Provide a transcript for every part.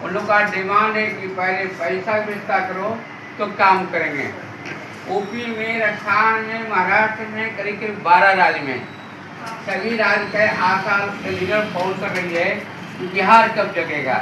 उन लोग का डिमांड है कि पहले पैसा व्यवस्था करो तो काम करेंगे। यूपी में, राजस्थान में, महाराष्ट्र में, करीब करीब 12 राज्य में सभी राज्य के आशा लीडर फोन कर रही है कि बिहार कब जगेगा।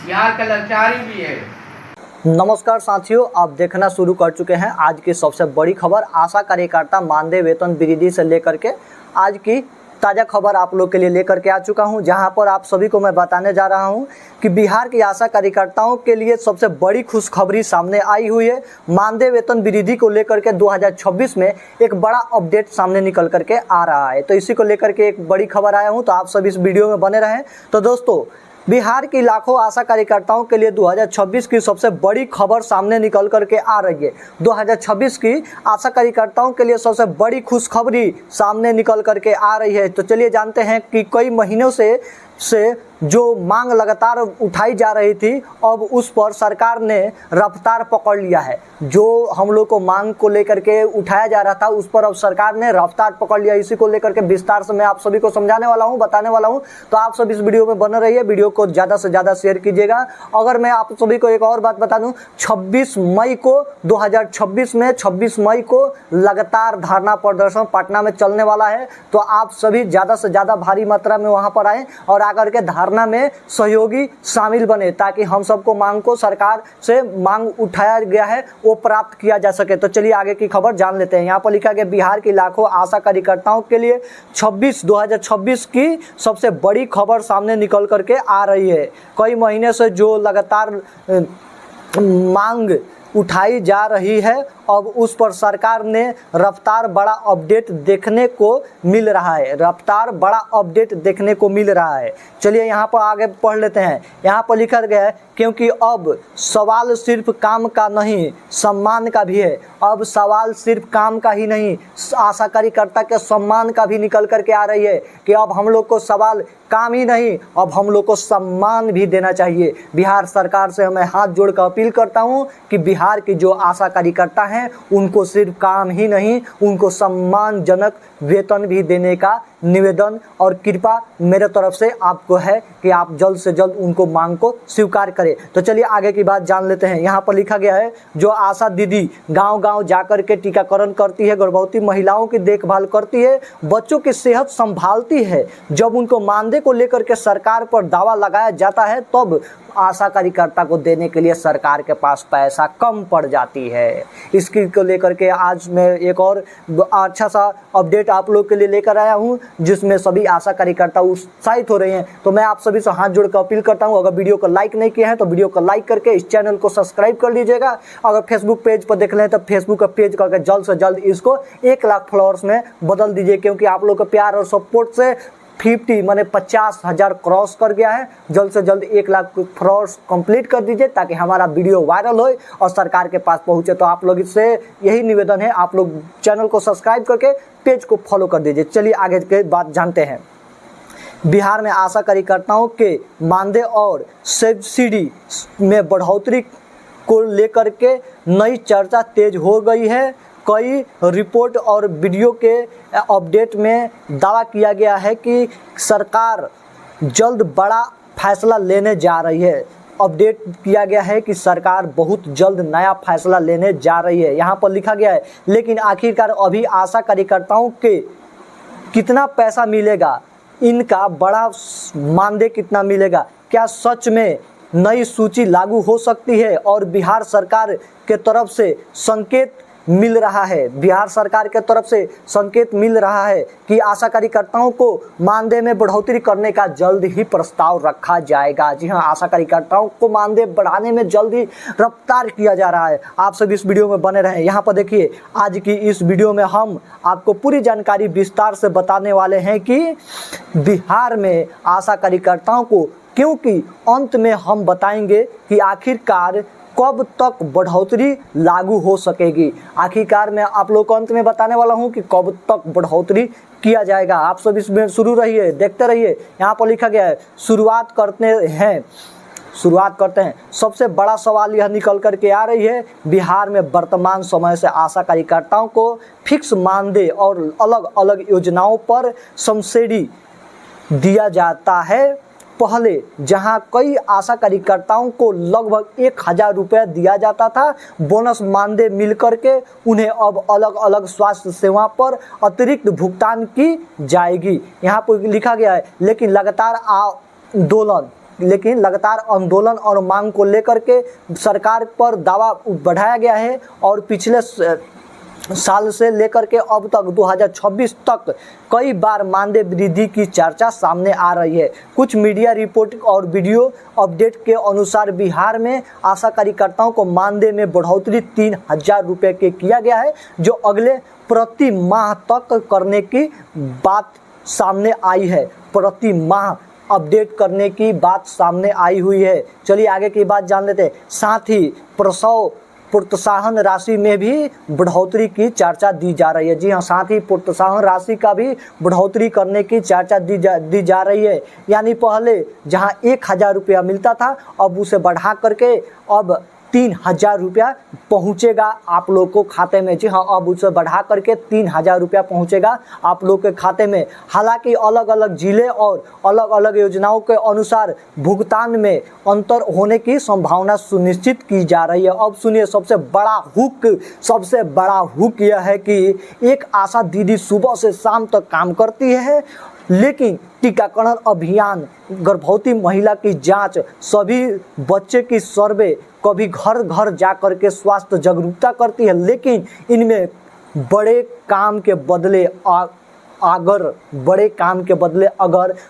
बिहार का लाचारी भी है। नमस्कार साथियों, आप देखना शुरू कर चुके हैं आज की सबसे बड़ी खबर। आशा कार्यकर्ता मानदेय वेतन वृद्धि से लेकर के आज की ताज़ा खबर आप लोग के लिए लेकर के आ चुका हूं, जहां पर आप सभी को मैं बताने जा रहा हूं कि बिहार की आशा कार्यकर्ताओं के लिए सबसे बड़ी खुशखबरी सामने आई हुई है। मानदेय वेतन वृद्धि को लेकर के 2026 में एक बड़ा अपडेट सामने निकल करके आ रहा है। तो इसी को लेकर के एक बड़ी खबर आया हूँ, तो आप सभी इस वीडियो में बने रहें। तो दोस्तों, बिहार की लाखों आशा कार्यकर्ताओं के लिए 2026 की सबसे बड़ी खबर सामने निकल करके आ रही है। 2026 की आशा कार्यकर्ताओं के लिए सबसे बड़ी खुशखबरी सामने निकल करके आ रही है। तो चलिए जानते हैं कि कई महीनों से जो मांग लगातार उठाई जा रही थी, अब उस पर सरकार ने रफ्तार पकड़ लिया है। जो हम लोग को मांग को लेकर के उठाया जा रहा था, उस पर अब सरकार ने रफ्तार पकड़ लिया। इसी को लेकर के विस्तार से मैं आप सभी को समझाने वाला हूं, बताने वाला हूं। तो आप सब इस वीडियो में बने रहिए, वीडियो को ज़्यादा से ज़्यादा शेयर कीजिएगा। अगर मैं आप सभी को एक और बात बता दूँ, 26 मई को 2026 में 26 मई को लगातार धरना प्रदर्शन पटना में चलने वाला है। तो आप सभी ज़्यादा से ज़्यादा भारी मात्रा में वहाँ पर आएँ और आकर के धरना में सहयोगी शामिल बने, ताकि हम सबको मांग को, सरकार से मांग उठाया गया है वो प्राप्त किया जा सके। तो चलिए आगे की खबर जान लेते हैं। यहाँ पर लिखा गया, बिहार की लाखों आशा कार्यकर्ताओं के लिए 2026 की सबसे बड़ी खबर सामने निकल करके आ रही है। कई महीने से जो लगातार मांग उठाई जा रही है, अब उस पर सरकार ने रफ्तार बड़ा अपडेट देखने को मिल रहा है। रफ्तार बड़ा अपडेट देखने को मिल रहा है। चलिए यहाँ पर आगे पढ़ लेते हैं। यहाँ पर लिखा गया है, क्योंकि अब सवाल सिर्फ काम का नहीं, सम्मान का भी है। अब सवाल सिर्फ काम का ही नहीं, आशा कार्यकर्ता के सम्मान का भी निकल करके आ रही है कि अब हम लोग को सवाल काम ही नहीं, अब हम लोग को सम्मान भी देना चाहिए। बिहार सरकार से मैं हाथ जोड़कर अपील करता हूं कि बिहार की जो आशा कार्यकर्ता हैं, उनको सिर्फ काम ही नहीं, उनको सम्मानजनक वेतन भी देने का निवेदन और कृपा मेरे तरफ से आपको है कि आप जल्द से जल्द उनको मांग को स्वीकार करें। तो चलिए आगे की बात जान लेते हैं। यहाँ पर लिखा गया है, जो आशा दीदी गांव-गांव जाकर के टीकाकरण करती है, गर्भवती महिलाओं की देखभाल करती है, बच्चों की सेहत संभालती है, जब उनको मानदेय को लेकर के सरकार पर दावा लगाया जाता है, तब आशा कार्यकर्ता को देने के लिए सरकार के पास पैसा कम पड़ जाती है। इसकी को लेकर के आज मैं एक और अच्छा सा अपडेट आप लोग के लिए लेकर आया हूं, जिसमें सभी आशा कार्यकर्ता उत्साहित हो रहे हैं। तो मैं आप सभी से हाथ जोड़कर अपील करता हूं, अगर वीडियो को लाइक नहीं किया है तो वीडियो को लाइक करके इस चैनल को सब्सक्राइब कर लीजिएगा। अगर फेसबुक पेज पर देख रहे हैं तो फेसबुक का पेज करके जल्द से जल्द इसको 1 लाख फॉलोअर्स में बदल दीजिए, क्योंकि आप लोग के प्यार और सपोर्ट से 50,000 क्रॉस कर गया है। जल्द से जल्द 1 लाख फॉलोअर्स कंप्लीट कर दीजिए, ताकि हमारा वीडियो वायरल हो और सरकार के पास पहुंचे। तो आप लोग इससे यही निवेदन है, आप लोग चैनल को सब्सक्राइब करके पेज को फॉलो कर दीजिए। चलिए आगे के बात जानते हैं। बिहार में आशा कार्यकर्ताओं के मानदेय और सब्सिडी में बढ़ोतरी को लेकर के नई चर्चा तेज हो गई है। कई रिपोर्ट और वीडियो के अपडेट में दावा किया गया है कि सरकार जल्द बड़ा फैसला लेने जा रही है। अपडेट किया गया है कि सरकार बहुत जल्द नया फैसला लेने जा रही है। यहाँ पर लिखा गया है, लेकिन आखिरकार अभी आशा कार्यकर्ताओं के कितना पैसा मिलेगा, इनका बड़ा मानदेय कितना मिलेगा, क्या सच में नई सूची लागू हो सकती है? और बिहार सरकार के तरफ से संकेत मिल रहा है, बिहार सरकार के तरफ से संकेत मिल रहा है कि आशा कार्यकर्ताओं को मानदेय में बढ़ोतरी करने का जल्द ही प्रस्ताव रखा जाएगा। जी हां, आशा कार्यकर्ताओं को मानदेय बढ़ाने में जल्द ही रफ्तार किया जा रहा है। आप सब इस वीडियो में बने रहें। यहाँ पर देखिए, आज की इस वीडियो में हम आपको पूरी जानकारी विस्तार से बताने वाले हैं कि बिहार में आशा कार्यकर्ताओं को, क्योंकि अंत में हम बताएंगे कि आखिरकार कब तक बढ़ोतरी लागू हो सकेगी। आखिरकार मैं आप लोग को अंत में बताने वाला हूं कि कब तक बढ़ोतरी किया जाएगा। आप सब इसमें शुरू रहिए, देखते रहिए। यहाँ पर लिखा गया है, शुरुआत करते हैं। सबसे बड़ा सवाल यह निकल कर के आ रही है, बिहार में वर्तमान समय से आशा कार्यकर्ताओं को फिक्स मानदेय और अलग अलग योजनाओं पर सब्सिडी दिया जाता है, पहले जहां कई आशा कार्यकर्ताओं को लगभग 1000 रुपये दिया जाता था बोनस मानदेय मिल करके, उन्हें अब अलग अलग स्वास्थ्य सेवा पर अतिरिक्त भुगतान की जाएगी। यहाँ पर लिखा गया है लेकिन लगातार आंदोलन और मांग को लेकर के सरकार पर दबाव बढ़ाया गया है और पिछले साल से लेकर के अब तक 2026 तक कई बार मानदेय वृद्धि की चर्चा सामने आ रही है। कुछ मीडिया रिपोर्ट और वीडियो अपडेट के अनुसार बिहार में आशा कार्यकर्ताओं को मानदेय में बढ़ोतरी 3000 रुपये के किया गया है, जो अगले प्रति माह तक करने की बात सामने आई है। प्रति माह अपडेट करने की बात सामने आई हुई है। चलिए आगे की बात जान लेते हैं। साथ ही प्रसव प्रोत्साहन राशि में भी बढ़ोतरी की चर्चा दी जा रही है। जी हाँ, साथ ही प्रोत्साहन राशि का भी बढ़ोतरी करने की चर्चा दी जा रही है। यानी पहले जहां 1000 रुपया मिलता था अब उसे बढ़ा करके अब 3000 रुपया पहुँचेगा आप लोग को खाते में। जी हाँ, अब उसे बढ़ा करके 3000 रुपया पहुँचेगा आप लोग के खाते में। हालांकि अलग अलग जिले और अलग अलग योजनाओं के अनुसार भुगतान में अंतर होने की संभावना सुनिश्चित की जा रही है। अब सुनिए सबसे बड़ा हुक यह है कि एक आशा दीदी सुबह से शाम तक काम करती है, लेकिन टीकाकरण अभियान, गर्भवती महिला की जांच, सभी बच्चे की सर्वे, कभी घर घर जा कर के स्वास्थ्य जागरूकता करती है, लेकिन इनमें बड़े काम के बदले अगर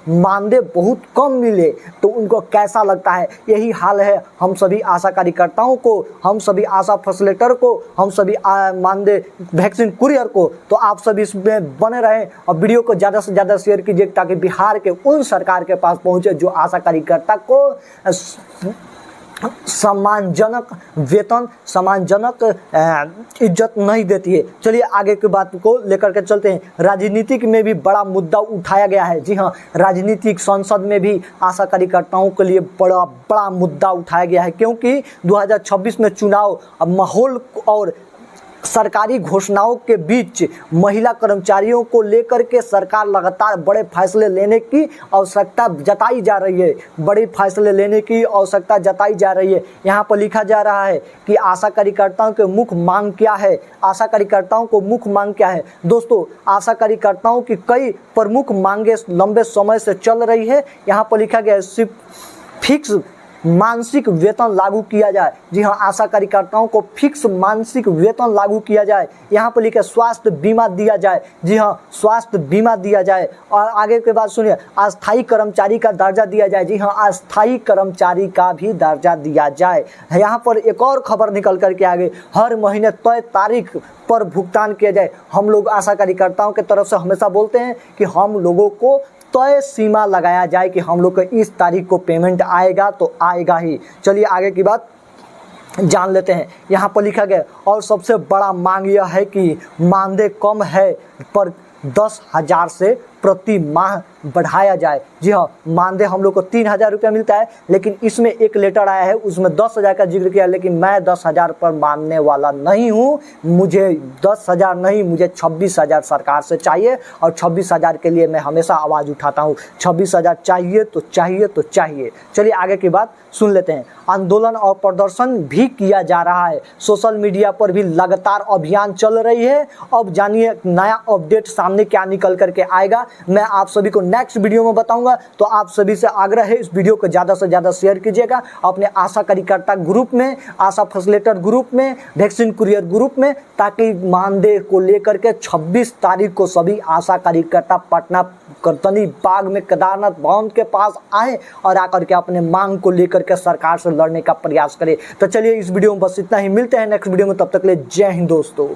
मानदेय बहुत कम मिले तो उनको कैसा लगता है। यही हाल है हम सभी आशा कार्यकर्ताओं को, हम सभी आशा फैसिलिटेटर को, हम सभी मानदेय वैक्सीन कुरियर को। तो आप सभी इसमें बने रहें और वीडियो को ज़्यादा से ज़्यादा शेयर कीजिए ताकि बिहार के उन सरकार के पास पहुँचे जो आशा कार्यकर्ता को सम्मानजनक वेतन, सम्मानजनक इज्जत नहीं देती है। चलिए आगे की बात को लेकर के चलते हैं। राजनीतिक में भी बड़ा मुद्दा उठाया गया है। जी हाँ, राजनीतिक संसद में भी आशा कार्यकर्ताओं के लिए बड़ा मुद्दा उठाया गया है, क्योंकि 2026 में चुनाव माहौल और सरकारी घोषणाओं के बीच महिला कर्मचारियों को लेकर के सरकार लगातार बड़े फैसले लेने की आवश्यकता जताई जा रही है। यहाँ पर लिखा जा रहा है कि आशा कार्यकर्ताओं के मुख्य मांग क्या है। दोस्तों, आशा कार्यकर्ताओं की कई प्रमुख मांगे लंबे समय से चल रही है। यहाँ पर लिखा गया है फिक्स मानसिक वेतन लागू किया जाए। जी हाँ, आशा कार्यकर्ताओं को फिक्स मानसिक वेतन लागू किया जाए। यहाँ पर लिखा स्वास्थ्य बीमा दिया जाए। जी हाँ, स्वास्थ्य बीमा दिया जाए। और आगे के बाद सुनिए, अस्थायी कर्मचारी का दर्जा दिया जाए। जी हाँ, अस्थायी कर्मचारी का भी दर्जा दिया जाए। यहाँ पर एक और खबर निकल करके आगे, हर महीने तय तारीख पर भुगतान किया जाए। हम लोग आशा कार्यकर्ताओं के तरफ से हमेशा बोलते हैं कि हम लोगों को तय सीमा लगाया जाए कि हम लोग को इस तारीख को पेमेंट आएगा तो आएगा ही। चलिए आगे की बात जान लेते हैं। यहाँ पर लिखा गया और सबसे बड़ा मांग यह है कि मानदेय कम है पर 10,000 से प्रति माह बढ़ाया जाए। जी हाँ, मानदेय हम लोग को 3000 रुपया मिलता है, लेकिन इसमें एक लेटर आया है उसमें 10,000 का जिक्र किया, लेकिन मैं 10,000 पर मानने वाला नहीं हूँ। मुझे 10,000 नहीं, मुझे 26,000 सरकार से चाहिए और 26,000 के लिए मैं हमेशा आवाज़ उठाता हूँ। 26,000 चाहिए तो चाहिए तो चाहिए। चलिए आगे की बात सुन लेते हैं। आंदोलन और प्रदर्शन भी किया जा रहा है। सोशल मीडिया पर भी लगातार अभियान चल रही है। अब जानिए नया अपडेट सामने क्या निकल करके आएगा, मैं आप सभी को नेक्स्ट वीडियो में बताऊंगा। तो आप सभी से आग्रह है इस वीडियो को ज़्यादा से ज़्यादा शेयर कीजिएगा अपने आशा कार्यकर्ता ग्रुप में, आशा फैसिलिटेटर ग्रुप में, वैक्सीन कुरियर ग्रुप में, ताकि मानदेय को लेकर के 26 तारीख को सभी आशा कार्यकर्ता पटना करतनी बाग में केदारनाथ भवन के पास आए और आकर के अपने मांग को लेकर के सरकार से लड़ने का प्रयास करें। तो चलिए इस वीडियो में बस इतना ही, मिलते हैं नेक्स्ट वीडियो में, तब तक के लिए जय हिंद दोस्तों।